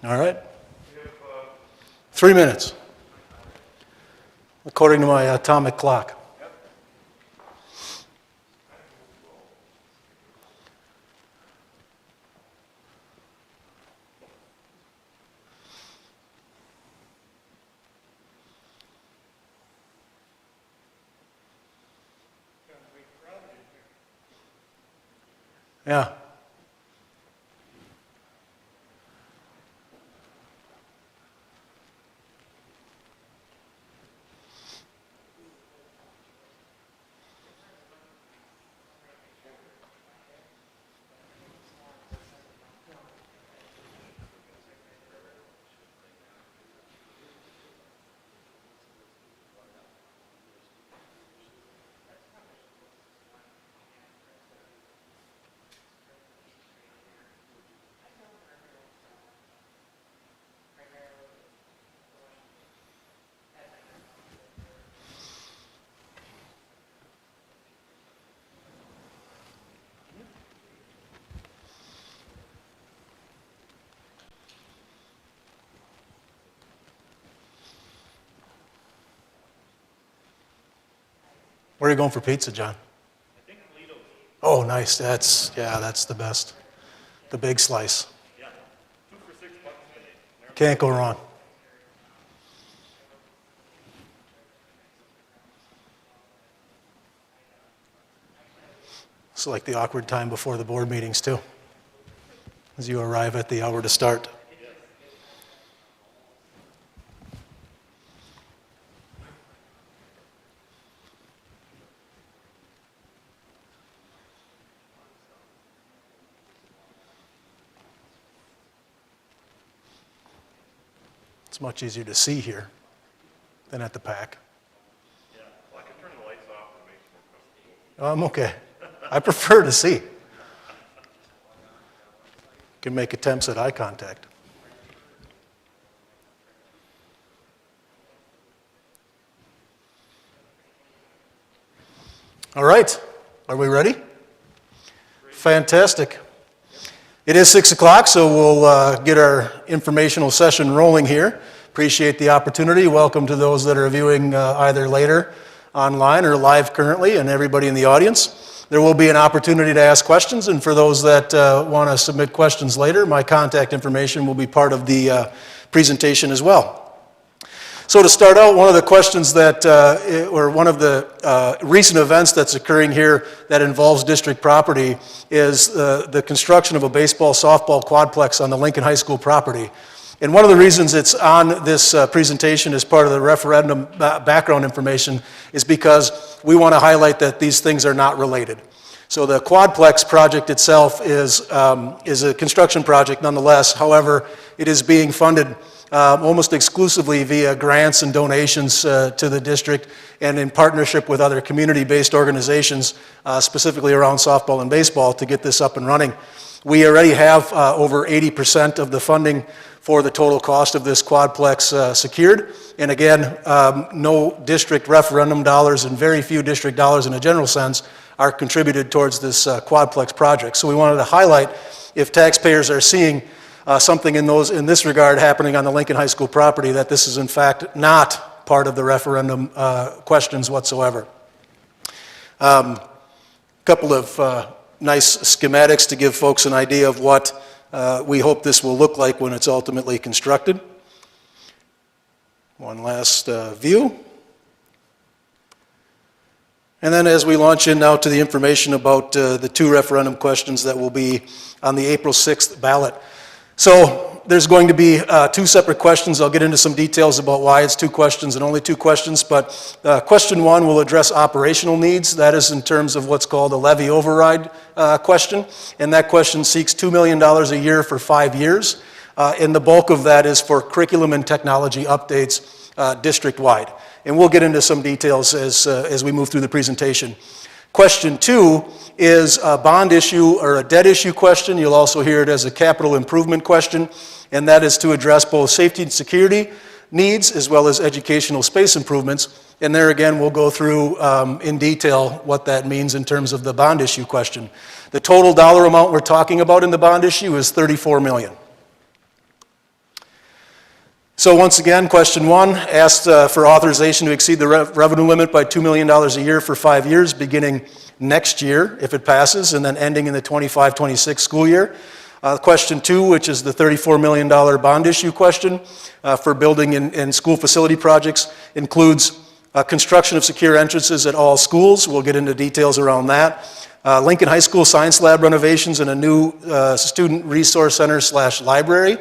All right. 3 minutes, according to my atomic clock. Yeah. Where are you going for pizza, John? I think Toledo. Oh, nice. That's the best. The big slice. Yeah, 2 for $6 today. Can't go wrong. It's like the awkward time before the board meetings, too, as you arrive at the hour to start. It's much easier to see here than at the PAC. Yeah, well, I can turn the lights off and make it more comfortable. I'm okay. I prefer to see. Can make attempts at eye contact. All right, are we ready? Fantastic. It is 6 o'clock, so we'll get our informational session rolling here. Appreciate the opportunity. Welcome to those that are viewing either later online or live currently, and everybody in the audience. There will be an opportunity to ask questions, and for those that want to submit questions later, my contact information will be part of the presentation as well. So to start out, one of the questions that, or one of the recent events that's occurring here that involves district property is the construction of a baseball, softball quadplex on the Lincoln High School property. And one of the reasons it's on this presentation as part of the referendum background information is because we want to highlight that these things are not related. So the quadplex project itself is a construction project nonetheless. However, it is being funded almost exclusively via grants and donations to the district and in partnership with other community-based organizations, specifically around softball and baseball, to get this up and running. We already have over 80% of the funding for the total cost of this quadplex secured. And again, no district referendum dollars and very few district dollars in a general sense are contributed towards this quadplex project. So we wanted to highlight, if taxpayers are seeing something in this regard happening on the Lincoln High School property, that this is in fact not part of the referendum questions whatsoever. Couple of nice schematics to give folks an idea of what we hope this will look like when it's ultimately constructed. One last view. And then as we launch in now to the information about the 2 referendum questions that will be on the April 6th ballot. So there's going to be 2 separate questions. I'll get into some details about why it's 2 questions and only 2 questions, but question 1 will address operational needs. That is in terms of what's called a levy override question, and that question seeks $2 million a year for 5 years, and the bulk of that is for curriculum and technology updates district-wide. And we'll get into some details as we move through the presentation. Question 2 is a bond issue or a debt issue question. You'll also hear it as a capital improvement question, and that is to address both safety and security needs as well as educational space improvements. And there again, we'll go through in detail what that means in terms of the bond issue question. The total dollar amount we're talking about in the bond issue is $34 million. So once again, question one asked for authorization to exceed the revenue limit by $2 million a year for 5 years, beginning next year if it passes, and then ending in the 25-26 school year. Question two, which is the $34 million bond issue question for building and school facility projects, includes construction of secure entrances at all schools. We'll get into details around that. Lincoln High School Science Lab renovations and a new student resource center / library.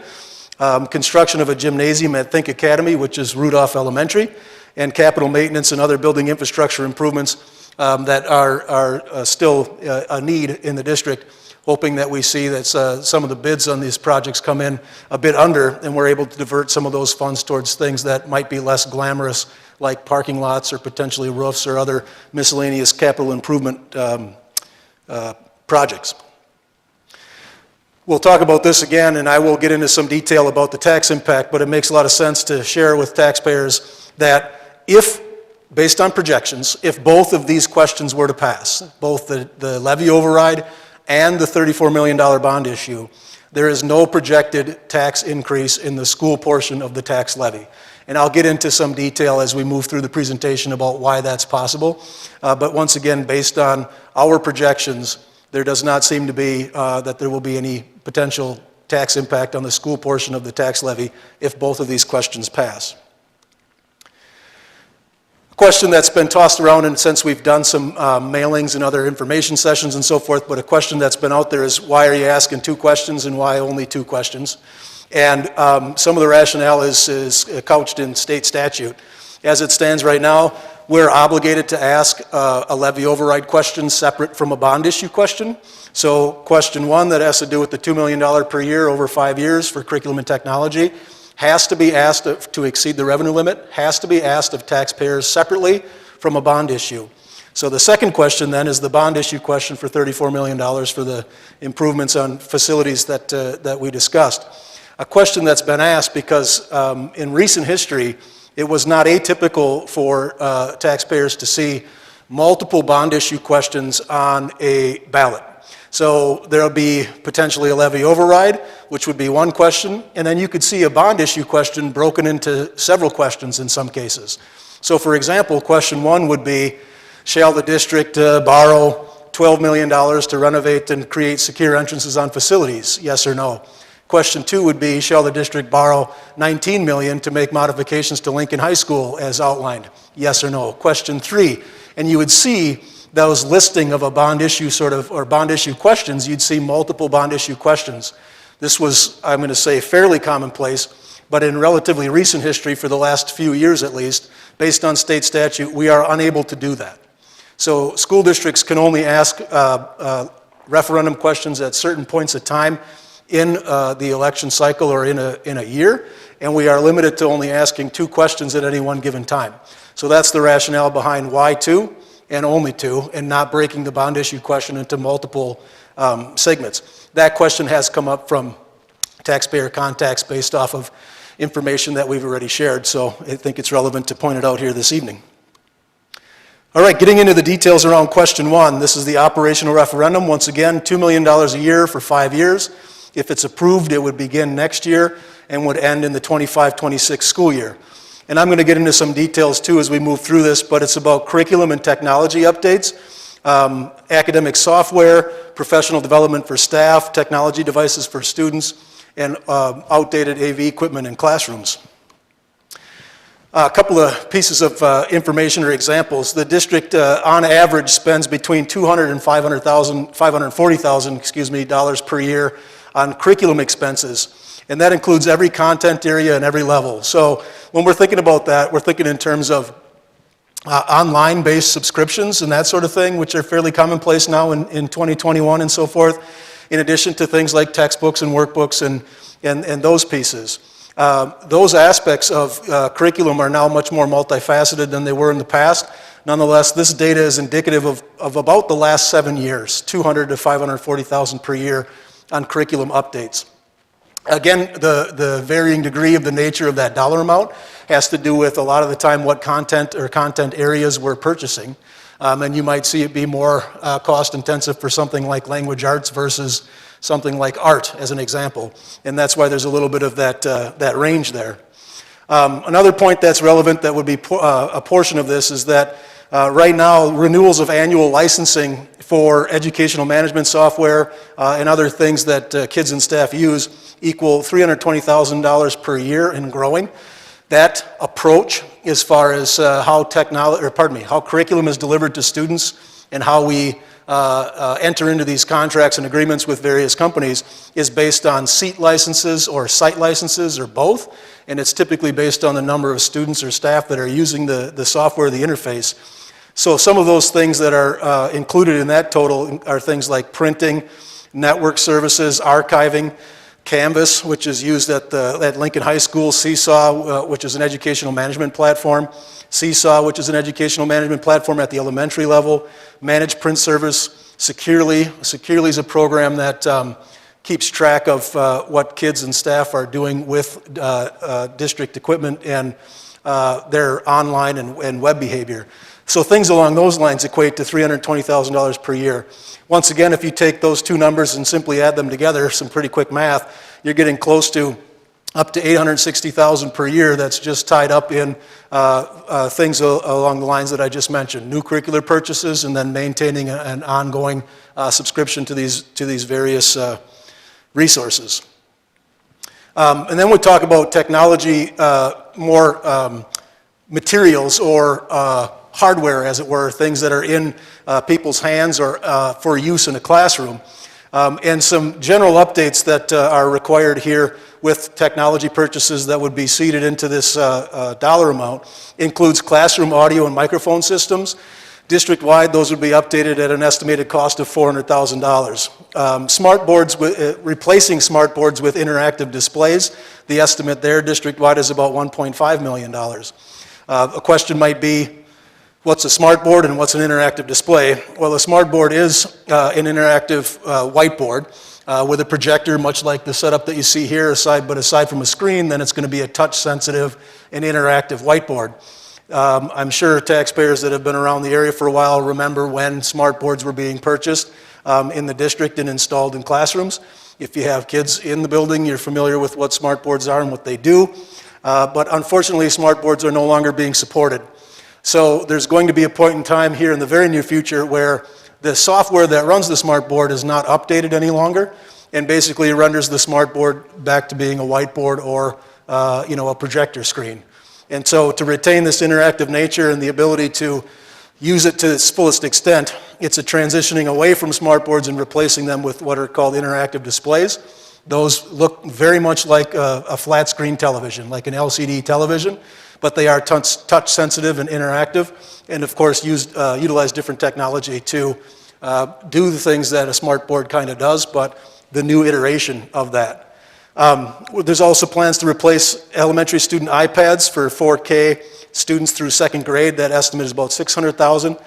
Construction of a gymnasium at Think Academy, which is Rudolph Elementary, and capital maintenance and other building infrastructure improvements that are still a need in the district, hoping that we see that some of the bids on these projects come in a bit under, and we're able to divert some of those funds towards things that might be less glamorous, like parking lots or potentially roofs or other miscellaneous capital improvement projects. We'll talk about this again, and I will get into some detail about the tax impact, but it makes a lot of sense to share with taxpayers that if, based on projections, if both of these questions were to pass, both the levy override and the $34 million bond issue, there is no projected tax increase in the school portion of the tax levy. And I'll get into some detail as we move through the presentation about why that's possible. But once again, based on our projections, there does not seem to be that there will be any potential tax impact on the school portion of the tax levy if both of these questions pass. A question that's been tossed around, and since we've done some mailings and other information sessions and so forth, but a question that's been out there is, why are you asking 2 questions and why only 2 questions? And some of the rationale is couched in state statute. As it stands right now, we're obligated to ask a levy override question separate from a bond issue question. So question one that has to do with the $2 million per year over 5 years for curriculum and technology has to be asked to exceed the revenue limit, has to be asked of taxpayers separately from a bond issue. So the second question then is the bond issue question for $34 million for the improvements on facilities that we discussed. A question that's been asked because in recent history, it was not atypical for taxpayers to see multiple bond issue questions on a ballot. So there'll be potentially a levy override, which would be one question, and then you could see a bond issue question broken into several questions in some cases. So for example, question one would be, shall the district borrow $12 million to renovate and create secure entrances on facilities? Yes or no? Question two would be, shall the district borrow $19 million to make modifications to Lincoln High School as outlined? Yes or no? Question three, and you would see those listing of a bond issue or bond issue questions, you'd see multiple bond issue questions. This was, I'm going to say, fairly commonplace, but in relatively recent history, for the last few years at least, based on state statute, we are unable to do that. So school districts can only ask referendum questions at certain points of time in the election cycle or in a year, and we are limited to only asking 2 questions at any one given time. So that's the rationale behind why 2 and only 2, and not breaking the bond issue question into multiple segments. That question has come up from taxpayer contacts based off of information that we've already shared, so I think it's relevant to point it out here this evening. All right, getting into the details around question 1, this is the operational referendum. Once again, $2 million a year for 5 years. If it's approved, it would begin next year and would end in the 25-26 school year. And I'm going to get into some details too as we move through this, but it's about curriculum and technology updates, academic software, professional development for staff, technology devices for students, and outdated AV equipment in classrooms. A couple of pieces of information or examples. The district, on average, spends between $200,000 and $540,000, dollars per year on curriculum expenses. And that includes every content area and every level. So when we're thinking about that, we're thinking in terms of online-based subscriptions and that sort of thing, which are fairly commonplace now in 2021 and so forth, in addition to things like textbooks and workbooks and those pieces. Those aspects of curriculum are now much more multifaceted than they were in the past. Nonetheless, this data is indicative of about the last 7 years, $200,000 to $540,000 per year on curriculum updates. Again, the varying degree of the nature of that dollar amount has to do with a lot of the time what content or content areas we're purchasing. And you might see it be more cost intensive for something like language arts versus something like art, as an example. And that's why there's a little bit of that range there. Another point that's relevant that would be a portion of this is that right now renewals of annual licensing for educational management software and other things that kids and staff use equal $320,000 per year and growing. That approach as far as how curriculum is delivered to students and how we enter into these contracts and agreements with various companies is based on seat licenses or site licenses or both, and it's typically based on the number of students or staff that are using the software, the interface. So some of those things that are included in that total are things like printing, network services, archiving, Canvas, which is used at Lincoln High School, Seesaw, which is an educational management platform, Seesaw, which is an educational management platform at the elementary level, Managed Print Service, Securely. Securely is a program that keeps track of what kids and staff are doing with district equipment and their online and web behavior. So things along those lines equate to $320,000 per year. Once again, if you take those two numbers and simply add them together, some pretty quick math, you're getting close to up to $860,000 per year that's just tied up in things along the lines that I just mentioned, new curricular purchases and then maintaining an ongoing subscription to these various resources. And then we'll talk about technology, more materials or hardware, as it were, things that are in people's hands or for use in a classroom. And some general updates that are required here with technology purchases that would be seeded into this dollar amount includes classroom audio and microphone systems. District-wide, those would be updated at an estimated cost of $400,000. Smart boards, replacing smart boards with interactive displays, the estimate there district-wide is about $1.5 million. A question might be, what's a smart board and what's an interactive display? Well, a smart board is an interactive whiteboard with a projector, much like the setup that you see here, but aside from a screen, then it's going to be a touch-sensitive and interactive whiteboard. I'm sure taxpayers that have been around the area for a while remember when smart boards were being purchased in the district and installed in classrooms. If you have kids in the building, you're familiar with what smart boards are and what they do. But unfortunately, smart boards are no longer being supported. So there's going to be a point in time here in the very near future where the software that runs the smart board is not updated any longer and basically renders the smart board back to being a whiteboard or a projector screen. And so to retain this interactive nature and the ability to use it to its fullest extent, it's a transitioning away from smart boards and replacing them with what are called interactive displays. Those look very much like a flat screen television, like an LCD television, but they are touch sensitive and interactive, and of course utilize different technology to do the things that a smart board kind of does, but the new iteration of that. There's also plans to replace elementary student iPads for 4K students through second grade. That estimate is about $600,000.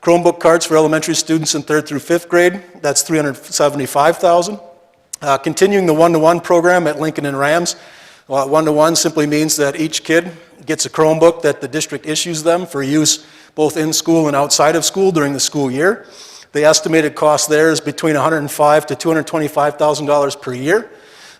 Chromebook cards for elementary students in third through fifth grade, that's $375,000. Continuing the one-to-one program at Lincoln and Rams. One-to-one simply means that each kid gets a Chromebook that the district issues them for use both in school and outside of school during the school year. The estimated cost there is between $105,000 to $225,000 per year.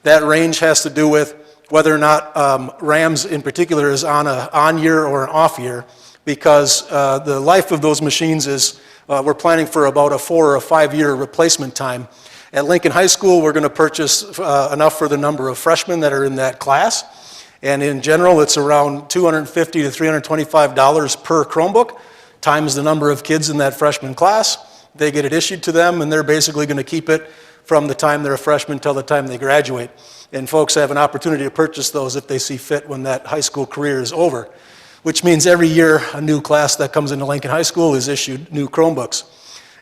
That range has to do with whether or not Rams in particular is on an on year or an off year, because the life of those machines is, we're planning for about a 4 or a 5 year replacement time. At Lincoln High School, we're going to purchase enough for the number of freshmen that are in that class. And in general, it's around $250 to $325 per Chromebook, times the number of kids in that freshman class. They get it issued to them, and they're basically going to keep it from the time they're a freshman till the time they graduate. And folks have an opportunity to purchase those if they see fit when that high school career is over, which means every year a new class that comes into Lincoln High School is issued new Chromebooks.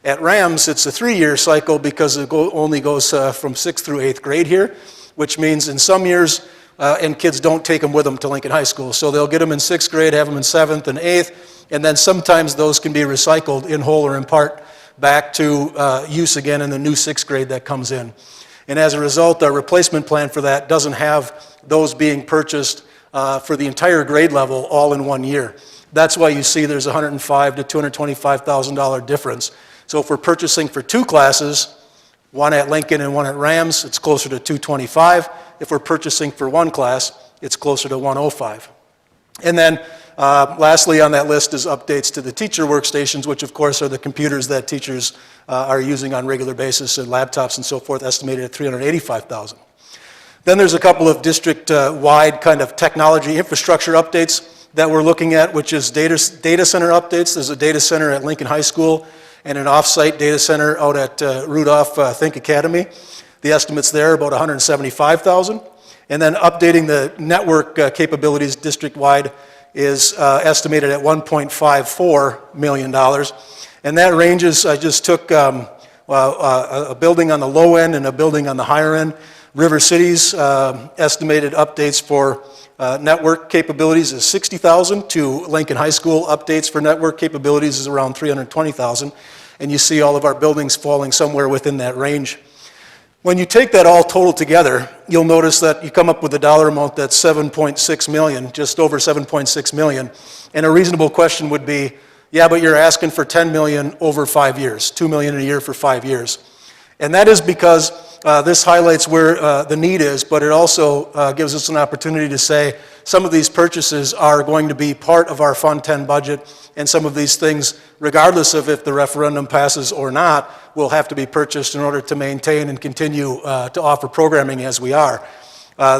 At Rams, it's a 3-year cycle because it only goes from 6th through 8th grade here, which means in some years, and kids don't take them with them to Lincoln High School. So they'll get them in 6th grade, have them in 7th and 8th, and then sometimes those can be recycled in whole or in part back to use again in the new 6th grade that comes in. And as a result, our replacement plan for that doesn't have those being purchased for the entire grade level all in 1 year. That's why you see there's $105,000 to $225,000 difference. So if we're purchasing for 2 classes, one at Lincoln and one at Rams, it's closer to $225,000. If we're purchasing for 1 class, it's closer to $105,000. And then lastly on that list is updates to the teacher workstations, which of course are the computers that teachers are using on a regular basis, and laptops and so forth, estimated at $385,000. Then there's a couple of district-wide kind of technology infrastructure updates that we're looking at, which is data center updates. There's a data center at Lincoln High School and an off-site data center out at Rudolph Think Academy. The estimates there are about $175,000. And then updating the network capabilities district-wide is estimated at $1.54 million. And that ranges, I just took a building on the low end and a building on the higher end. River City's estimated updates for network capabilities is $60,000 to Lincoln High School. Updates for network capabilities is around $320,000. And you see all of our buildings falling somewhere within that range. When you take that all total together, you'll notice that you come up with a dollar amount that's $7.6 million, just over $7.6 million. And a reasonable question would be, yeah, but you're asking for $10 million over 5 years, $2 million a year for 5 years. And that is because this highlights where the need is, but it also gives us an opportunity to say some of these purchases are going to be part of our Fund 10 budget, and some of these things, regardless of if the referendum passes or not, will have to be purchased in order to maintain and continue to offer programming as we are.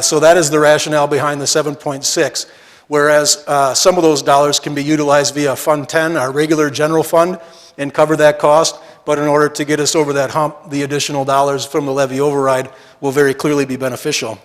So that is the rationale behind the 7.6, whereas some of those dollars can be utilized via Fund 10, our regular general fund, and cover that cost. But in order to get us over that hump, the additional dollars from the levy override will very clearly be beneficial.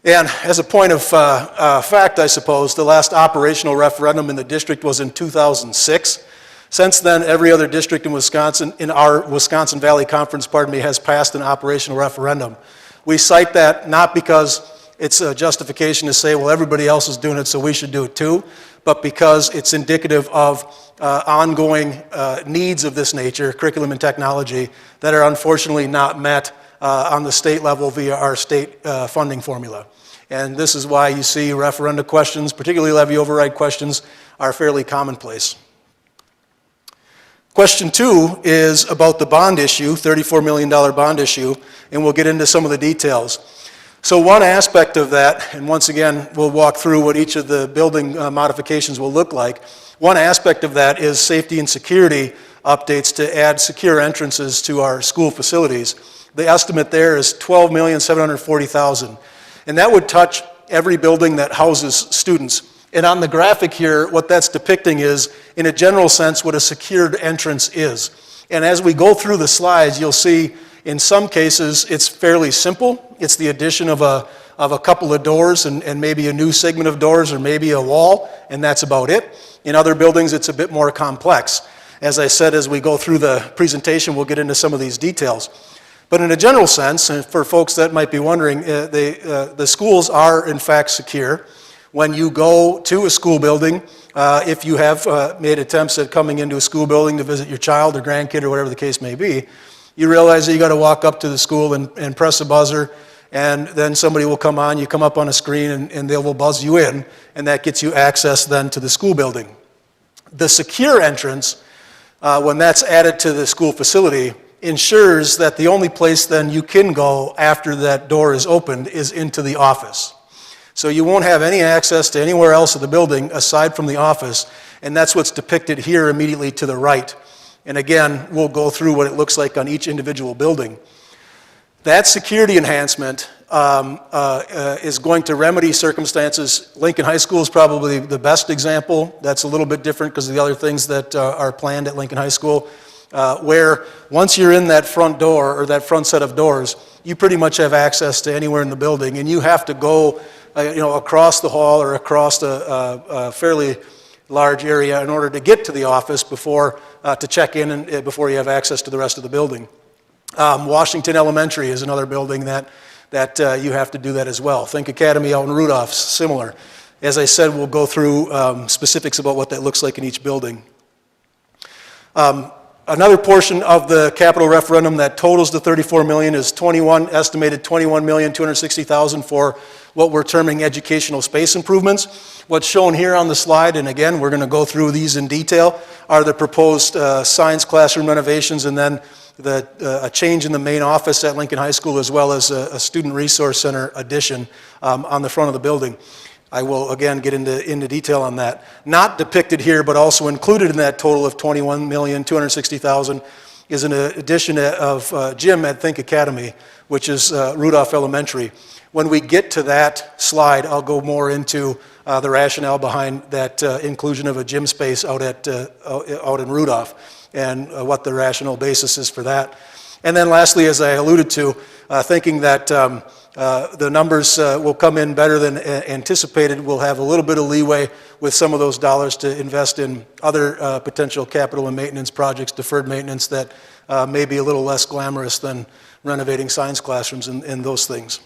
And as a point of fact, I suppose, the last operational referendum in the district was in 2006. Since then, every other district in Wisconsin, in our Wisconsin Valley Conference, has passed an operational referendum. We cite that not because it's a justification to say, well, everybody else is doing it, so we should do it too, but because it's indicative of ongoing needs of this nature, curriculum and technology, that are unfortunately not met on the state level via our state funding formula. And this is why you see referenda questions, particularly levy override questions, are fairly commonplace. Question 2 is about the bond issue, $34 million bond issue, and we'll get into some of the details. So one aspect of that, and once again, we'll walk through what each of the building modifications will look like. One aspect of that is safety and security updates to add secure entrances to our school facilities. The estimate there is $12,740,000. And that would touch every building that houses students. And on the graphic here, what that's depicting is, in a general sense, what a secured entrance is. And as we go through the slides, you'll see in some cases it's fairly simple. It's the addition of a couple of doors and maybe a new segment of doors or maybe a wall, and that's about it. In other buildings, it's a bit more complex. As I said, as we go through the presentation, we'll get into some of these details. But in a general sense, and for folks that might be wondering, the schools are in fact secure. When you go to a school building, if you have made attempts at coming into a school building to visit your child or grandkid or whatever the case may be, you realize that you got to walk up to the school and press a buzzer, and then somebody will come on, you come up on a screen, and they will buzz you in, and that gets you access then to the school building. The secure entrance, when that's added to the school facility, ensures that the only place then you can go after that door is opened is into the office. So you won't have any access to anywhere else of the building aside from the office, and that's what's depicted here immediately to the right. And again, we'll go through what it looks like on each individual building. That security enhancement is going to remedy circumstances. Lincoln High School is probably the best example. That's a little bit different because of the other things that are planned at Lincoln High School, where once you're in that front door or that front set of doors, you pretty much have access to anywhere in the building, and you have to go across the hall or across a fairly large area in order to get to the office before to check in and before you have access to the rest of the building. Washington Elementary is another building that you have to do that as well. Think Academy out in Rudolph, similar. As I said, we'll go through specifics about what that looks like in each building. Another portion of the capital referendum that totals the $34 million is estimated $21,260,000 for what we're terming educational space improvements. What's shown here on the slide, and again, we're going to go through these in detail, are the proposed science classroom renovations and then a change in the main office at Lincoln High School, as well as a student resource center addition on the front of the building. I will again get into detail on that. Not depicted here, but also included in that total of $21,260,000 is an addition of gym at Think Academy, which is Rudolph Elementary. When we get to that slide, I'll go more into the rationale behind that inclusion of a gym space out in Rudolph and what the rational basis is for that. And then lastly, as I alluded to, thinking that the numbers will come in better than anticipated, we'll have a little bit of leeway with some of those dollars to invest in other potential capital and maintenance projects, deferred maintenance that may be a little less glamorous than renovating science classrooms and those things.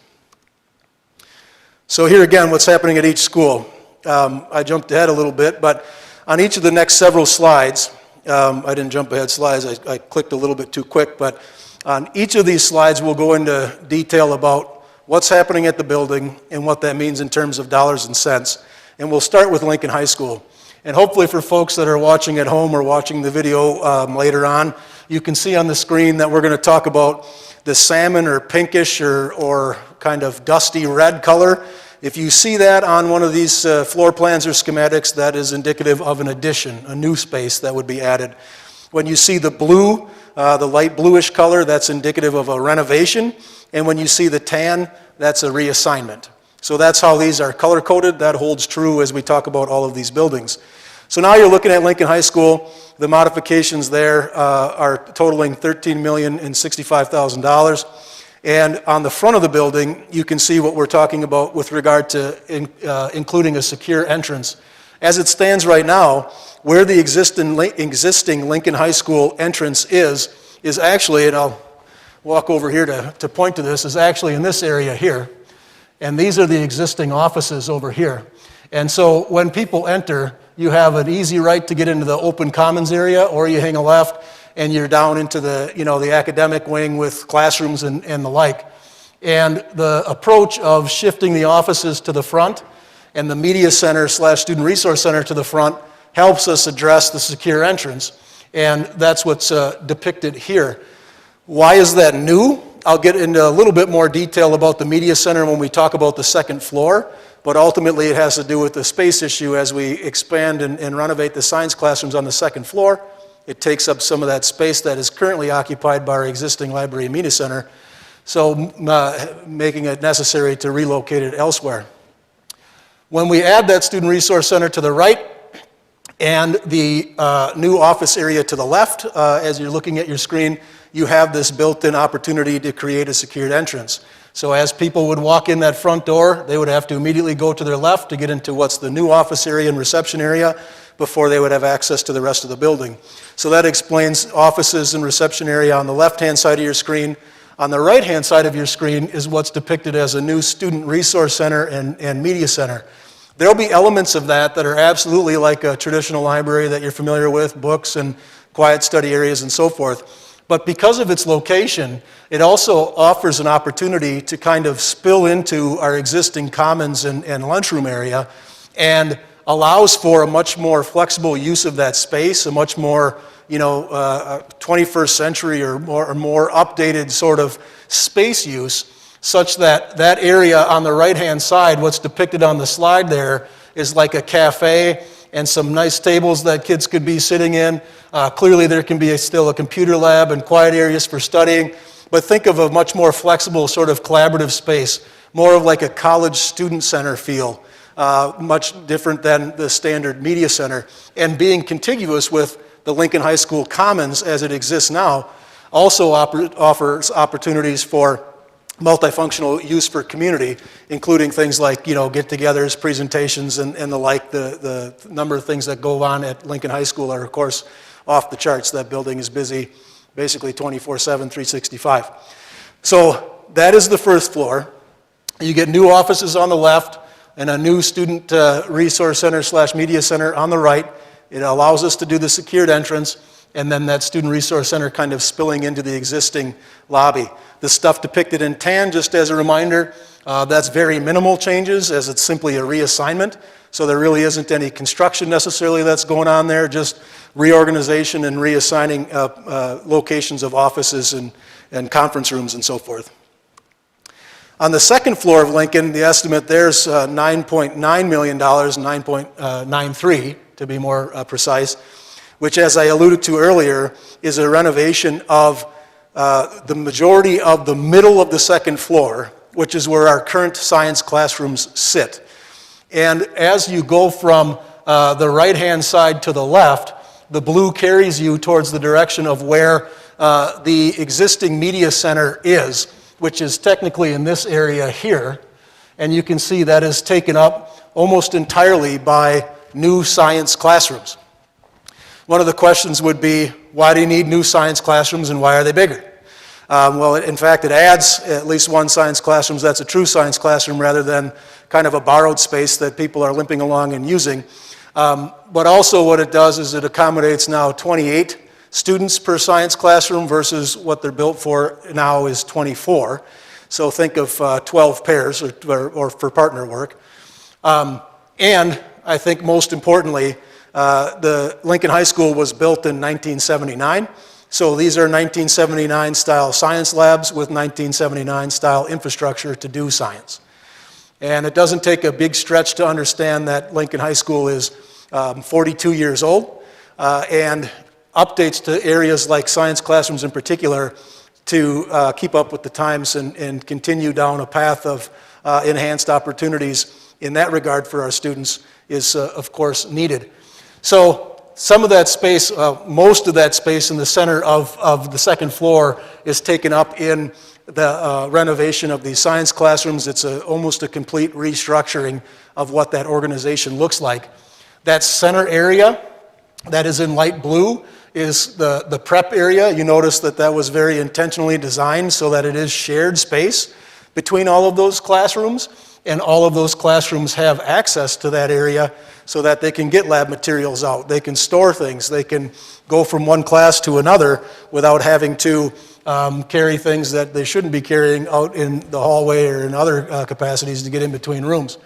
So here again, what's happening at each school. I jumped ahead a little bit, but on each of the next several slides, I didn't jump ahead slides, I clicked a little bit too quick, but on each of these slides we'll go into detail about what's happening at the building and what that means in terms of dollars and cents. And we'll start with Lincoln High School. And hopefully for folks that are watching at home or watching the video later on, you can see on the screen that we're going to talk about the salmon or pinkish or kind of dusty red color. If you see that on one of these floor plans or schematics, that is indicative of an addition, a new space that would be added. When you see the blue, the light bluish color, that's indicative of a renovation. And when you see the tan, that's a reassignment. So that's how these are color-coded. That holds true as we talk about all of these buildings. So now you're looking at Lincoln High School. The modifications there are totaling $13,065,000. And on the front of the building, you can see what we're talking about with regard to including a secure entrance. As it stands right now, where the existing Lincoln High School entrance is actually, and I'll walk over here to point to this, is actually in this area here. And these are the existing offices over here. And so when people enter, you have an easy right to get into the open commons area, or you hang a left and you're down into the academic wing with classrooms and the like. And the approach of shifting the offices to the front and the media center / student resource center to the front helps us address the secure entrance. And that's what's depicted here. Why is that new? I'll get into a little bit more detail about the media center when we talk about the second floor, but ultimately it has to do with the space issue as we expand and renovate the science classrooms on the second floor. It takes up some of that space that is currently occupied by our existing library and media center, so making it necessary to relocate it elsewhere. When we add that student resource center to the right and the new office area to the left, as you're looking at your screen, you have this built-in opportunity to create a secured entrance. So as people would walk in that front door, they would have to immediately go to their left to get into what's the new office area and reception area before they would have access to the rest of the building. So that explains offices and reception area on the left-hand side of your screen. On the right-hand side of your screen is what's depicted as a new student resource center and media center. There'll be elements of that are absolutely like a traditional library that you're familiar with, books and quiet study areas and so forth. But because of its location, it also offers an opportunity to kind of spill into our existing commons and lunchroom area and allows for a much more flexible use of that space, a much more 21st century or more updated sort of space use, such that that area on the right-hand side, what's depicted on the slide there, is like a cafe and some nice tables that kids could be sitting in. Clearly there can be still a computer lab and quiet areas for studying, but think of a much more flexible sort of collaborative space, more of like a college student center feel, much different than the standard media center. And being contiguous with the Lincoln High School Commons as it exists now also offers opportunities for multifunctional use for community, including things like get-togethers, presentations, and the like. The number of things that go on at Lincoln High School are, of course, off the charts. That building is busy basically 24/7, 365. So that is the first floor. You get new offices on the left and a new student resource center / media center on the right. It allows us to do the secured entrance, and then that student resource center kind of spilling into the existing lobby. The stuff depicted in tan, just as a reminder, that's very minimal changes, as it's simply a reassignment. So there really isn't any construction necessarily that's going on there, just reorganization and reassigning locations of offices and conference rooms and so forth. On the second floor of Lincoln, the estimate there's $9.9 million, 9.93 to be more precise, which, as I alluded to earlier, is a renovation of the majority of the middle of the second floor, which is where our current science classrooms sit. And as you go from the right-hand side to the left, the blue carries you towards the direction of where the existing media center is, which is technically in this area here. And you can see that is taken up almost entirely by new science classrooms. One of the questions would be, why do you need new science classrooms and why are they bigger? Well, in fact, it adds at least one science classroom that's a true science classroom rather than kind of a borrowed space that people are limping along and using. But also what it does is it accommodates now 28 students per science classroom versus what they're built for now is 24. So think of 12 pairs or for partner work. And I think most importantly, the Lincoln High School was built in 1979. So these are 1979 style science labs with 1979 style infrastructure to do science. And it doesn't take a big stretch to understand that Lincoln High School is 42 years old, and updates to areas like science classrooms in particular to keep up with the times and continue down a path of enhanced opportunities in that regard for our students is, of course, needed. So some of that space, most of that space in the center of the second floor is taken up in the renovation of these science classrooms. It's almost a complete restructuring of what that organization looks like. That center area that is in light blue is the prep area. You notice that that was very intentionally designed so that it is shared space between all of those classrooms, and all of those classrooms have access to that area so that they can get lab materials out, they can store things, they can go from one class to another without having to carry things that they shouldn't be carrying out in the hallway or in other capacities to get in between rooms.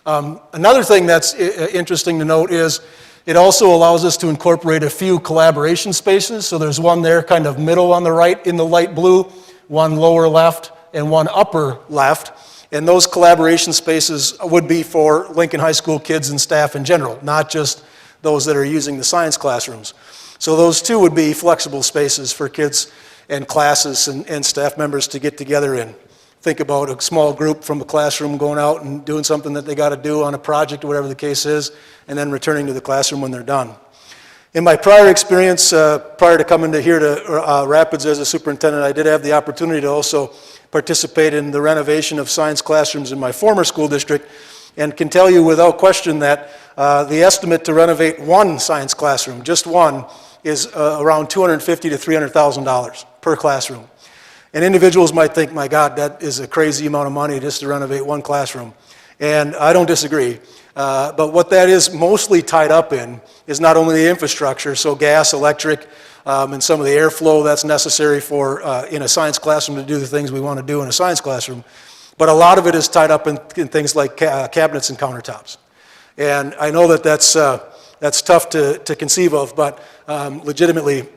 Another thing that's interesting to note is it also allows us to incorporate a few collaboration spaces. So there's one there kind of middle on the right in the light blue, one lower left, and one upper left. And those collaboration spaces would be for Lincoln High School kids and staff in general, not just those that are using the science classrooms. So those two would be flexible spaces for kids and classes and staff members to get together in. Think about a small group from a classroom going out and doing something that they got to do on a project or whatever the case is, and then returning to the classroom when they're done. In my prior experience, prior to coming to here to Rapids as a superintendent, I did have the opportunity to also participate in the renovation of science classrooms in my former school district, and can tell you without question that the estimate to renovate one science classroom, just one, is around $250,000 to $300,000 per classroom. And individuals might think, my God, that is a crazy amount of money just to renovate one classroom. And I don't disagree. But what that is mostly tied up in is not only the infrastructure, so gas, electric, and some of the airflow that's necessary for in a science classroom to do the things we want to do in a science classroom, but a lot of it is tied up in things like cabinets and countertops. And I know that that's tough to conceive of, but legitimately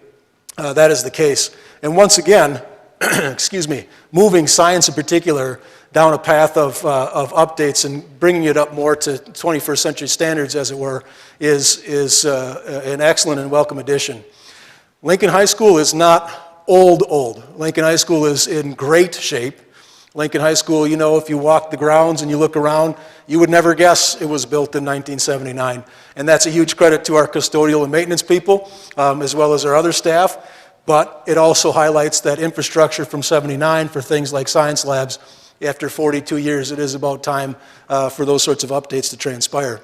that is the case. And once again, excuse me, moving science in particular down a path of updates and bringing it up more to 21st century standards, as it were, is an excellent and welcome addition. Lincoln High School is not old. Lincoln High School is in great shape. Lincoln High School, you know, if you walk the grounds and you look around, you would never guess it was built in 1979. And that's a huge credit to our custodial and maintenance people, as well as our other staff. But it also highlights that infrastructure from '79 for things like science labs. After 42 years, it is about time for those sorts of updates to transpire.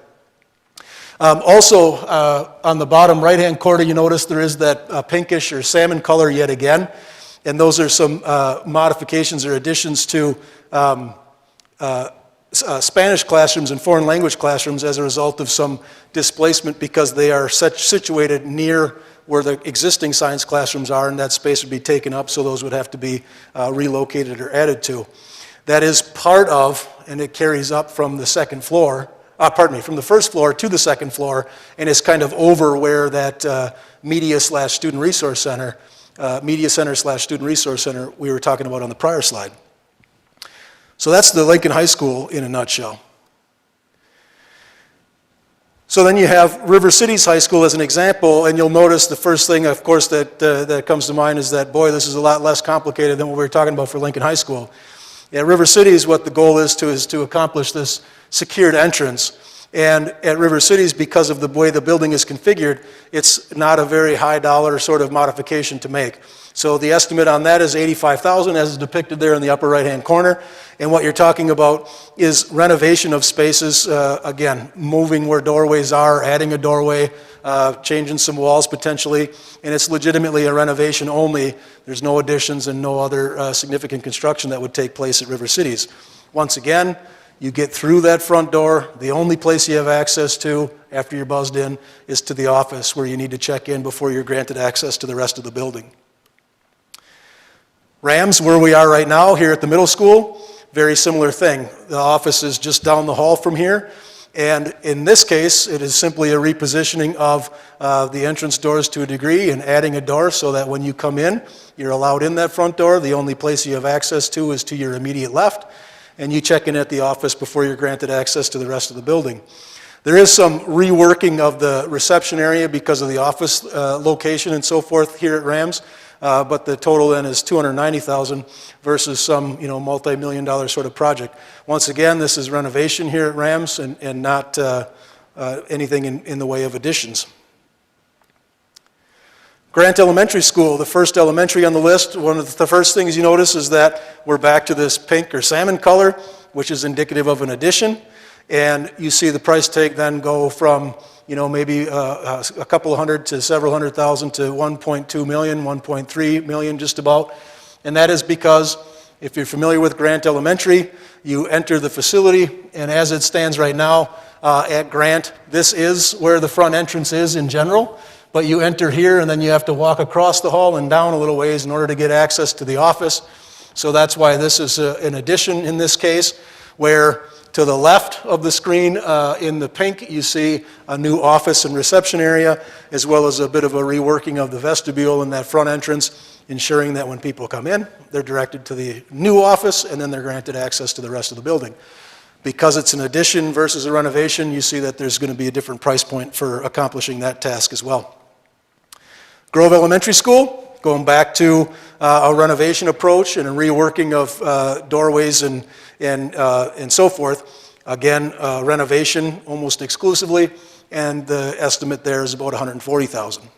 Also, on the bottom right-hand corner, you notice there is that pinkish or salmon color yet again. And those are some modifications or additions to Spanish classrooms and foreign language classrooms as a result of some displacement because they are situated near where the existing science classrooms are, and that space would be taken up, so those would have to be relocated or added to. That is part of, and it carries up from the second floor, from the first floor to the second floor, and is kind of over where that media/student resource center, media center/student resource center we were talking about on the prior slide. So that's the Lincoln High School in a nutshell. So then you have River Cities High School as an example, and you'll notice the first thing, of course, that comes to mind is that, boy, this is a lot less complicated than what we were talking about for Lincoln High School. At River Cities, what the goal is to accomplish this secured entrance. And at River Cities, because of the way the building is configured, it's not a very high dollar sort of modification to make. So the estimate on that is $85,000, as is depicted there in the upper right-hand corner. And what you're talking about is renovation of spaces, again, moving where doorways are, adding a doorway, changing some walls potentially, and it's legitimately a renovation only. There's no additions and no other significant construction that would take place at River Cities. Once again, you get through that front door. The only place you have access to after you're buzzed in is to the office, where you need to check in before you're granted access to the rest of the building. Rams, where we are right now here at the middle school, very similar thing. The office is just down the hall from here, and in this case it is simply a repositioning of the entrance doors to a degree and adding a door so that when you come in, you're allowed in that front door. The only place you have access to is to your immediate left, and you check in at the office before you're granted access to the rest of the building. There is some reworking of the reception area because of the office location and so forth here at Rams. But the total then is $290,000 versus some, multi-million-dollar sort of project. Once again, this is renovation here at Rams and not anything in the way of additions. Grant Elementary School, the first elementary on the list. One of the first things you notice is that we're back to this pink or salmon color, which is indicative of an addition. And you see the price tag then go from maybe a couple of hundred to several hundred thousand to 1.2 million, 1.3 million just about. And that is because if you're familiar with Grant Elementary, you enter the facility, and as it stands right now at Grant, this is where the front entrance is in general, but you enter here and then you have to walk across the hall and down a little ways in order to get access to the office. So that's why this is an addition in this case, where to the left of the screen in the pink, you see a new office and reception area, as well as a bit of a reworking of the vestibule in that front entrance, ensuring that when people come in, they're directed to the new office and then they're granted access to the rest of the building. Because it's an addition versus a renovation, you see that there's going to be a different price point for accomplishing that task as well. Grove Elementary School, going back to a renovation approach and a reworking of doorways and so forth. Again, renovation almost exclusively, and the estimate there is about $140,000.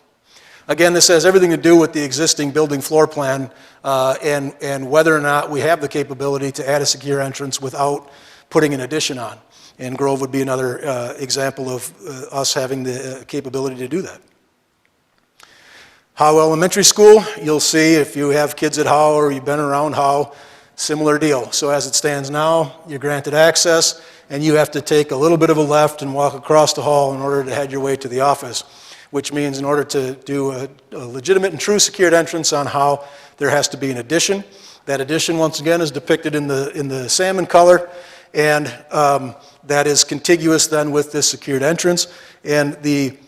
Again, this has everything to do with the existing building floor plan and whether or not we have the capability to add a secure entrance without putting an addition on. And Grove would be another example of us having the capability to do that. Howe Elementary School, you'll see if you have kids at Howe or you've been around Howe, similar deal. So as it stands now, you're granted access, and you have to take a little bit of a left and walk across the hall in order to head your way to the office, which means in order to do a legitimate and true secured entrance on Howe, there has to be an addition. That addition, once again, is depicted in the salmon color, and that is contiguous then with this secured entrance. And the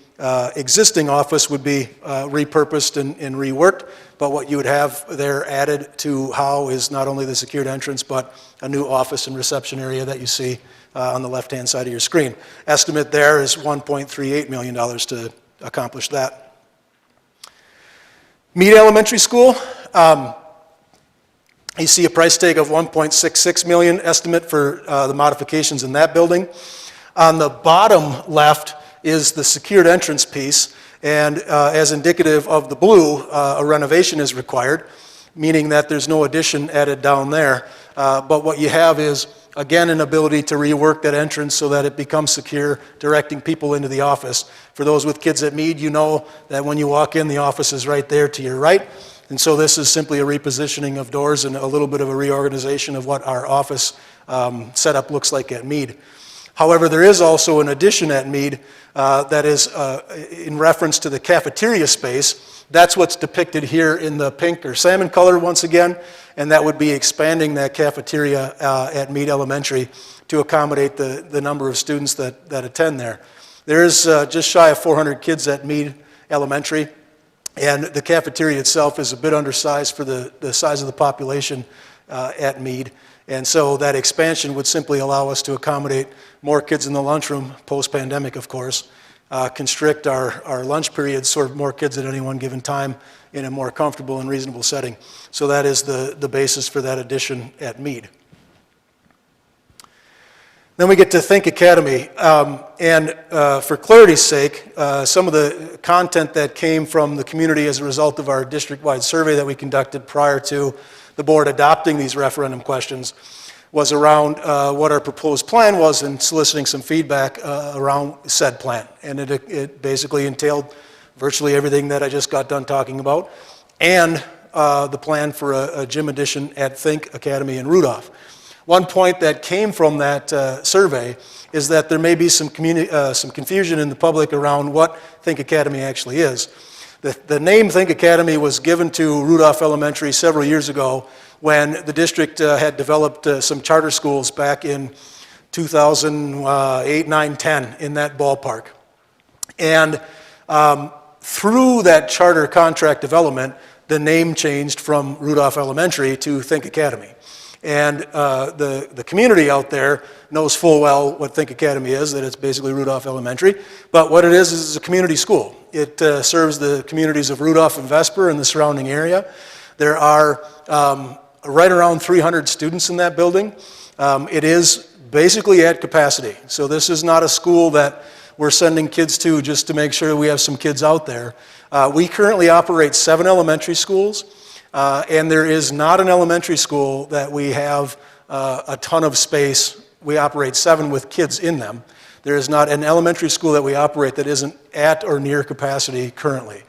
existing office would be repurposed and reworked, but what you would have there added to Howe is not only the secured entrance, but a new office and reception area that you see on the left-hand side of your screen. Estimate there is $1.38 million to accomplish that. Mead Elementary School, you see a price tag of $1.66 million estimate for the modifications in that building. On the bottom left is the secured entrance piece, and as indicative of the blue, a renovation is required, meaning that there's no addition added down there. But what you have is, again, an ability to rework that entrance so that it becomes secure, directing people into the office. For those with kids at Mead, you know that when you walk in, the office is right there to your right. And so this is simply a repositioning of doors and a little bit of a reorganization of what our office setup looks like at Mead. However, there is also an addition at Mead that is in reference to the cafeteria space. That's what's depicted here in the pink or salmon color once again, and that would be expanding that cafeteria at Mead Elementary to accommodate the number of students that attend there. There is just shy of 400 kids at Mead Elementary, and the cafeteria itself is a bit undersized for the size of the population at Mead. And so that expansion would simply allow us to accommodate more kids in the lunchroom, post-pandemic, of course, constrict our lunch periods, serve more kids at any one given time in a more comfortable and reasonable setting. So that is the basis for that addition at Meade. Then we get to Think Academy, and for clarity's sake, some of the content that came from the community as a result of our district-wide survey that we conducted prior to the board adopting these referendum questions was around what our proposed plan was and soliciting some feedback around said plan. And it basically entailed virtually everything that I just got done talking about, and the plan for a gym addition at Think Academy in Rudolph. One point that came from that survey is that there may be some confusion in the public around what Think Academy actually is. The name Think Academy was given to Rudolph Elementary several years ago when the district had developed some charter schools back in 2008, 9, 10, in that ballpark. And through that charter contract development, the name changed from Rudolph Elementary to Think Academy. And the community out there knows full well what Think Academy is, that it's basically Rudolph Elementary. But what it is a community school. It serves the communities of Rudolph and Vesper and the surrounding area. There are right around 300 students in that building. It is basically at capacity. So this is not a school that we're sending kids to just to make sure we have some kids out there. We currently operate 7 elementary schools. And there is not an elementary school that we have a ton of space. We operate 7 with kids in them. There is not an elementary school that we operate that isn't at or near capacity currently.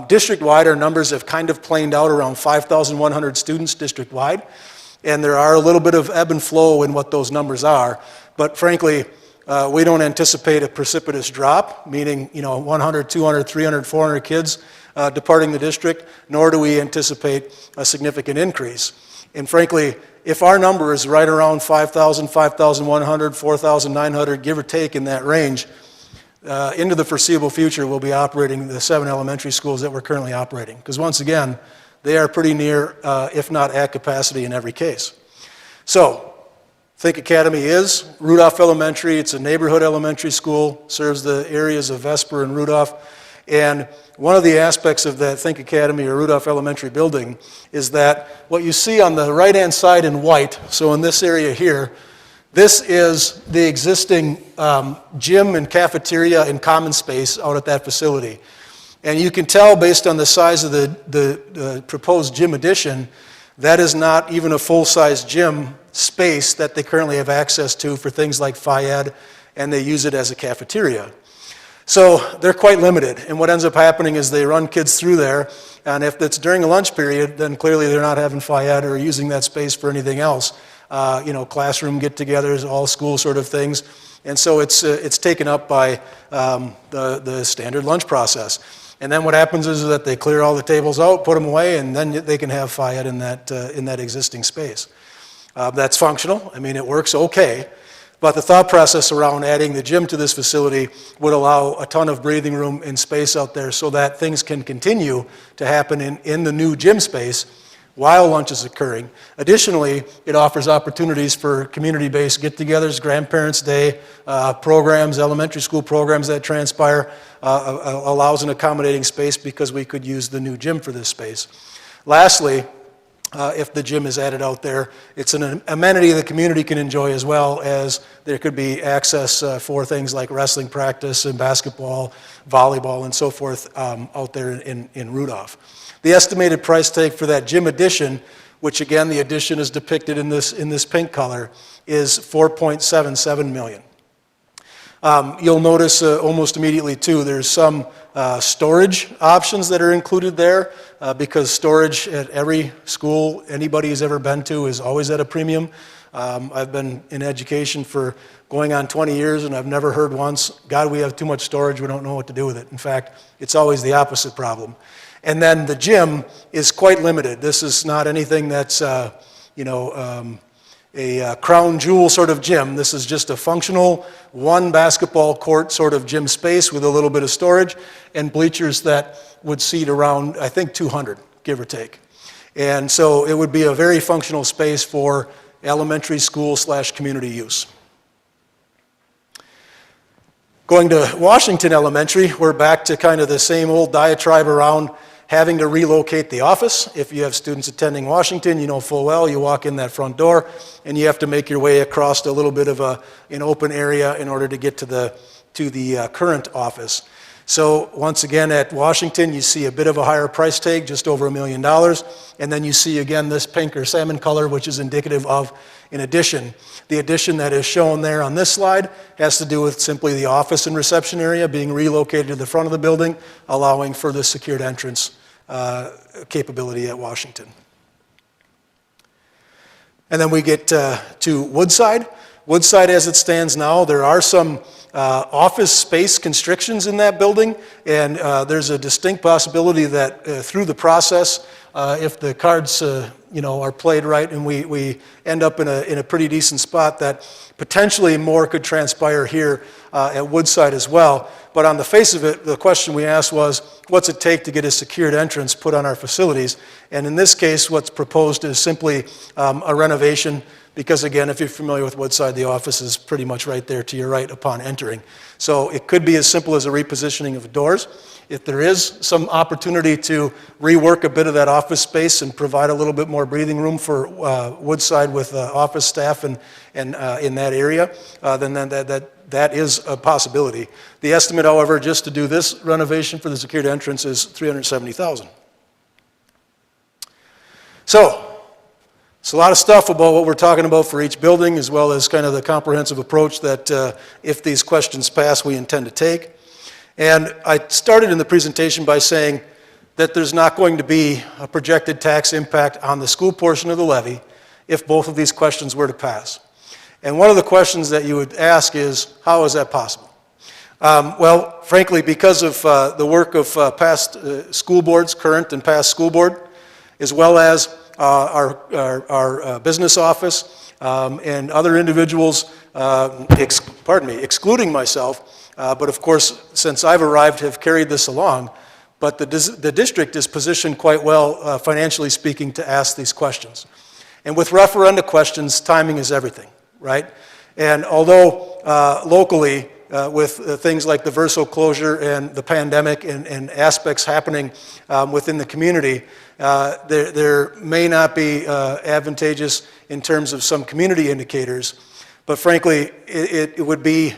District-wide, our numbers have kind of planed out around 5,100 students district-wide. And there are a little bit of ebb and flow in what those numbers are. But frankly, we don't anticipate a precipitous drop, meaning 100, 200, 300, 400 kids departing the district, nor do we anticipate a significant increase. And frankly, if our number is right around 5,000, 5,100, 4,900, give or take in that range, into the foreseeable future we'll be operating the 7 elementary schools that we're currently operating. Because once again, they are pretty near, if not at capacity in every case. So, Think Academy is Rudolph Elementary. It's a neighborhood elementary school, serves the areas of Vesper and Rudolph. And one of the aspects of that Think Academy or Rudolph Elementary building is that what you see on the right-hand side in white, so in this area here, this is the existing gym and cafeteria and common space out at that facility. And you can tell based on the size of the proposed gym addition, that is not even a full-size gym space that they currently have access to for things like Phi-Ed, and they use it as a cafeteria. So they're quite limited, and what ends up happening is they run kids through there, and if it's during a lunch period, then clearly they're not having Phi-Ed or using that space for anything else. Classroom get-togethers, all school sort of things, and so it's taken up by the standard lunch process. And then what happens is that they clear all the tables out, put them away, and then they can have Phi-Ed in that existing space. That's functional. I mean, it works okay. But the thought process around adding the gym to this facility would allow a ton of breathing room and space out there so that things can continue to happen in the new gym space while lunch is occurring. Additionally, it offers opportunities for community-based get-togethers, Grandparents' Day programs, elementary school programs that transpire, allows an accommodating space because we could use the new gym for this space. Lastly, if the gym is added out there, it's an amenity the community can enjoy as well, as there could be access for things like wrestling practice and basketball, volleyball, and so forth out there in Rudolph. The estimated price tag for that gym addition, which again the addition is depicted in this pink color, is $4.77 million. You'll notice almost immediately too, there's some storage options that are included there because storage at every school anybody has ever been to is always at a premium. I've been in education for going on 20 years and I've never heard once, God, we have too much storage, we don't know what to do with it. In fact, it's always the opposite problem. And then the gym is quite limited. This is not anything that's a crown jewel sort of gym. This is just a functional one basketball court sort of gym space with a little bit of storage and bleachers that would seat around, I think, 200, give or take. And so it would be a very functional space for elementary school/community use. Going to Washington Elementary, we're back to kind of the same old diatribe around having to relocate the office. If you have students attending Washington, you know full well, you walk in that front door and you have to make your way across a little bit of an open area in order to get to the current office. So once again at Washington, you see a bit of a higher price tag, just over $1 million. And then you see again this pink or salmon color, which is indicative of an addition. The addition that is shown there on this slide has to do with simply the office and reception area being relocated to the front of the building, allowing for the secured entrance capability at Washington. And then we get to Woodside. Woodside, as it stands now, there are some office space constrictions in that building, and there's a distinct possibility that through the process, if the cards are played right and we end up in a pretty decent spot, that potentially more could transpire here at Woodside as well. But on the face of it, the question we asked was, what's it take to get a secured entrance put on our facilities? And in this case, what's proposed is simply a renovation, because again, if you're familiar with Woodside, the office is pretty much right there to your right upon entering. So it could be as simple as a repositioning of doors. If there is some opportunity to rework a bit of that office space and provide a little bit more breathing room for Woodside with office staff and in that area, then that is a possibility. The estimate, however, just to do this renovation for the secured entrance is $370,000. So, it's a lot of stuff about what we're talking about for each building, as well as kind of the comprehensive approach that if these questions pass, we intend to take. And I started in the presentation by saying that there's not going to be a projected tax impact on the school portion of the levy if both of these questions were to pass. And one of the questions that you would ask is, how is that possible? Well, frankly, because of the work of past school boards, current and past school board, as well as our business office and other individuals, excluding myself, but of course, since I've arrived, have carried this along. But the district is positioned quite well, financially speaking, to ask these questions. And with referenda questions, timing is everything, right? And although locally, with things like the Verso closure and the pandemic and aspects happening within the community, there may not be advantageous in terms of some community indicators, but frankly, it would be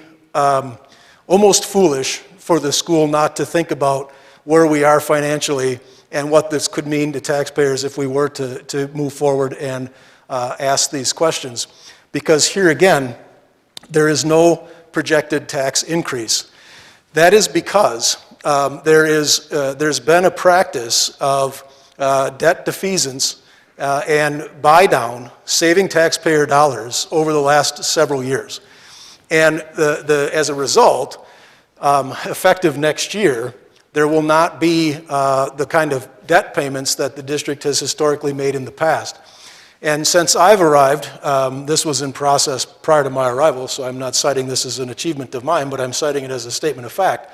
almost foolish for the school not to think about where we are financially and what this could mean to taxpayers if we were to move forward and ask these questions. Because here again, there is no projected tax increase. That is because there's been a practice of debt defeasance and buy down, saving taxpayer dollars over the last several years. And as a result, effective next year, there will not be the kind of debt payments that the district has historically made in the past. And since I've arrived, this was in process prior to my arrival, so I'm not citing this as an achievement of mine, but I'm citing it as a statement of fact.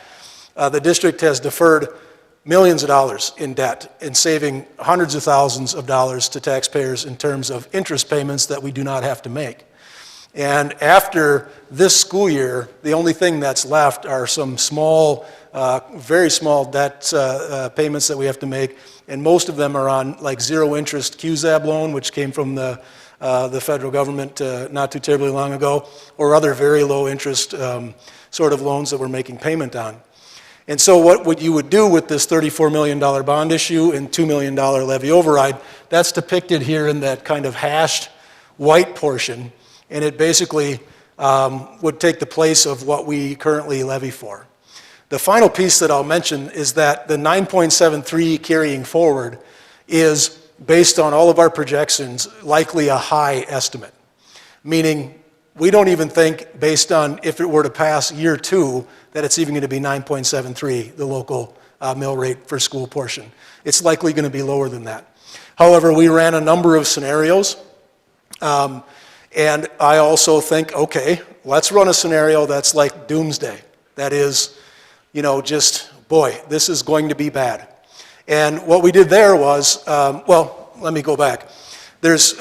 The district has deferred millions of dollars in debt and saving hundreds of thousands of dollars to taxpayers in terms of interest payments that we do not have to make. And after this school year, the only thing that's left are some small, very small debt payments that we have to make, and most of them are on like zero interest QZAB loan, which came from the federal government not too terribly long ago, or other very low interest sort of loans that we're making payment on. And so what you would do with this $34 million bond issue and $2 million levy override, that's depicted here in that kind of hashed white portion, and it basically would take the place of what we currently levy for. The final piece that I'll mention is that the 9.73 carrying forward is, based on all of our projections, likely a high estimate, meaning we don't even think, based on if it were to pass year 2, that it's even going to be 9.73, the local mill rate for school portion. It's likely going to be lower than that. However, we ran a number of scenarios, and I also think, okay, let's run a scenario that's like doomsday. That is, just, boy, this is going to be bad. And what we did there was, well, let me go back. There's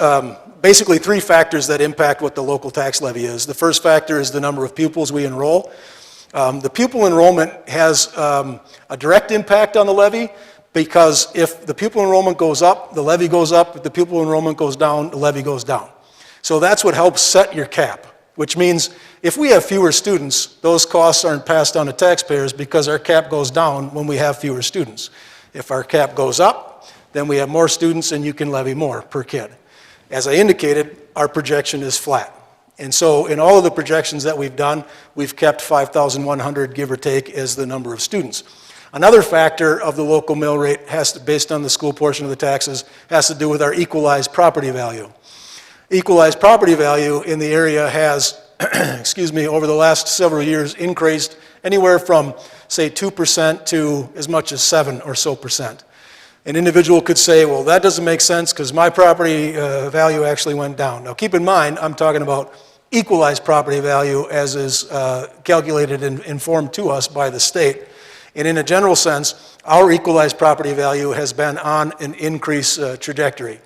basically three factors that impact what the local tax levy is. The first factor is the number of pupils we enroll. The pupil enrollment has a direct impact on the levy, because if the pupil enrollment goes up, the levy goes up. If the pupil enrollment goes down, the levy goes down. So that's what helps set your cap, which means if we have fewer students, those costs aren't passed on to taxpayers because our cap goes down when we have fewer students. If our cap goes up, then we have more students and you can levy more per kid. As I indicated, our projection is flat. And so in all of the projections that we've done, we've kept 5,100, give or take, as the number of students. Another factor of the local mill rate, based on the school portion of the taxes, has to do with our equalized property value. Equalized property value in the area has, excuse me, over the last several years increased anywhere from, say, 2% to as much as 7 or so percent. An individual could say, well, that doesn't make sense because my property value actually went down. Now, keep in mind, I'm talking about equalized property value as is calculated and informed to us by the state. And in a general sense, our equalized property value has been on an increase trajectory.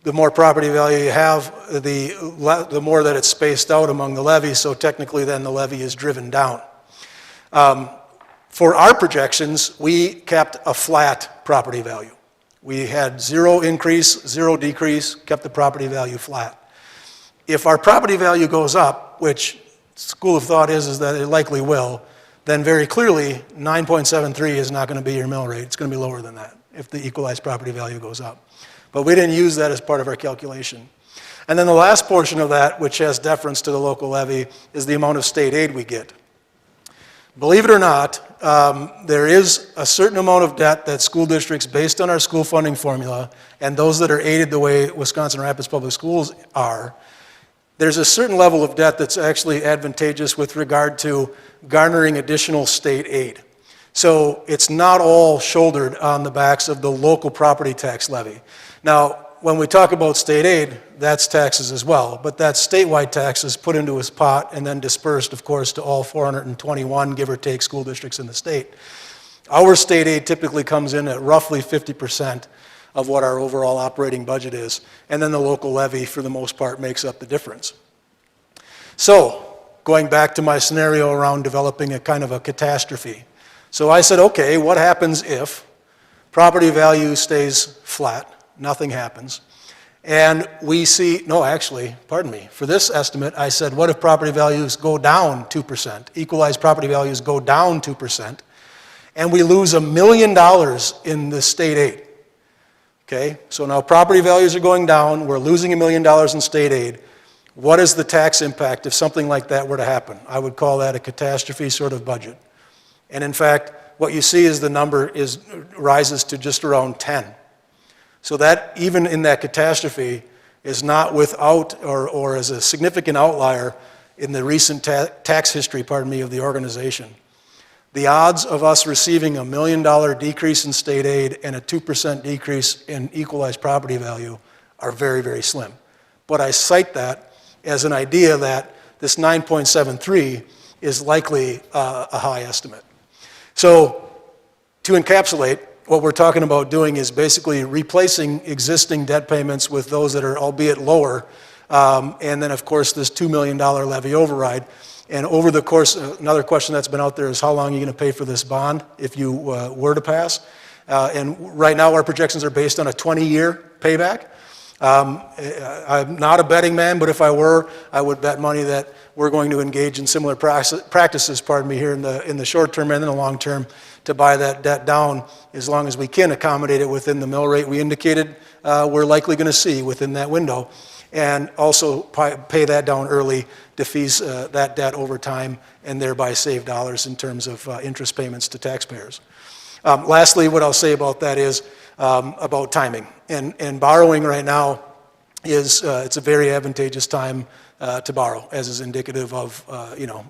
The more property value you have, the more that it's spaced out among the levies, so technically then the levy is driven down. For our projections, we kept a flat property value. We had 0 increase, 0 decrease, kept the property value flat. If our property value goes up, which school of thought is that it likely will, then very clearly 9.73 is not going to be your mill rate. It's going to be lower than that if the equalized property value goes up. But we didn't use that as part of our calculation. And then the last portion of that, which has deference to the local levy, is the amount of state aid we get. Believe it or not, there is a certain amount of debt that school districts, based on our school funding formula, and those that are aided the way Wisconsin Rapids Public Schools are, there's a certain level of debt that's actually advantageous with regard to garnering additional state aid. So it's not all shouldered on the backs of the local property tax levy. Now, when we talk about state aid, that's taxes as well, but that's statewide taxes put into a pot and then dispersed, of course, to all 421, give or take, school districts in the state. Our state aid typically comes in at roughly 50% of what our overall operating budget is, and then the local levy, for the most part, makes up the difference. So, going back to my scenario around developing a kind of a catastrophe. So I said, okay, what happens if property value stays flat, nothing happens, and we see, no, actually, pardon me, for this estimate, I said, what if property values go down 2%, equalized property values go down 2%, and we lose $1 million in the state aid? Okay, so now property values are going down, we're losing $1 million in state aid. What is the tax impact if something like that were to happen? I would call that a catastrophe sort of budget. And in fact, what you see is the number rises to just around 10. So that, even in that catastrophe, is not without or as a significant outlier in the recent tax history, of the organization. The odds of us receiving $1 million decrease in state aid and a 2% decrease in equalized property value are very, very slim. But I cite that as an idea that this 9.73 is likely a high estimate. So to encapsulate, what we're talking about doing is basically replacing existing debt payments with those that are albeit lower, and then of course this $2 million levy override. And over the course, another question that's been out there is how long are you going to pay for this bond if you were to pass? And right now our projections are based on a 20-year payback. I'm not a betting man, but if I were, I would bet money that we're going to engage in similar practices, here in the short term and in the long term to buy that debt down as long as we can accommodate it within the mill rate we indicated we're likely going to see within that window, and also pay that down early, defease that debt over time, and thereby save dollars in terms of interest payments to taxpayers. Lastly, what I'll say about that is about timing. And borrowing right now is it's a very advantageous time to borrow, as is indicative of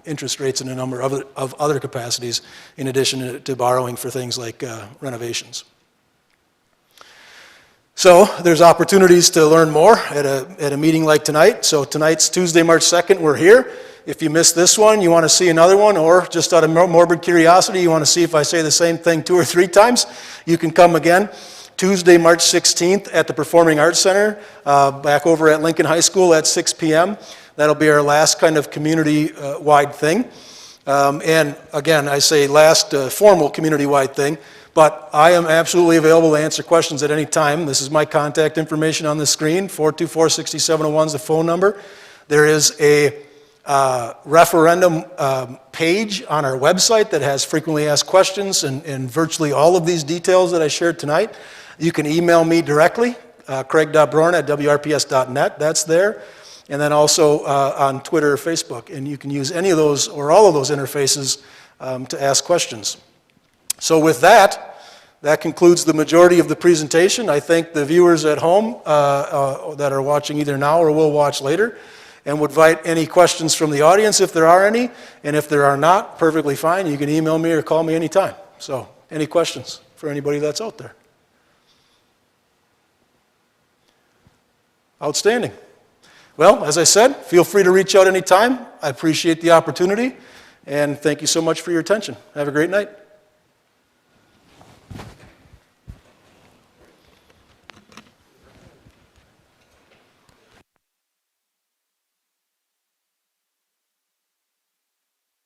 interest rates and a number of other capacities, in addition to borrowing for things like renovations. So there's opportunities to learn more at a meeting like tonight. So tonight's Tuesday, March 2nd, we're here. If you missed this one, you want to see another one, or just out of morbid curiosity, you want to see if I say the same thing 2 or 3 times, you can come again. Tuesday, March 16th at the Performing Arts Center, back over at Lincoln High School at 6 p.m. That'll be our last kind of community-wide thing. And again, I say last formal community-wide thing, but I am absolutely available to answer questions at any time. This is my contact information on the screen. 424-6701 is the phone number. There is a referendum page on our website that has frequently asked questions and virtually all of these details that I shared tonight. You can email me directly, craig.brown@wrps.net. That's there. And then also on Twitter or Facebook. And you can use any of those or all of those interfaces to ask questions. So with that, that concludes the majority of the presentation. I thank the viewers at home that are watching either now or will watch later, and would invite any questions from the audience if there are any. And if there are not, perfectly fine. You can email me or call me anytime. So any questions for anybody that's out there? Outstanding. Well, as I said, feel free to reach out anytime. I appreciate the opportunity, and thank you so much for your attention. Have a great night.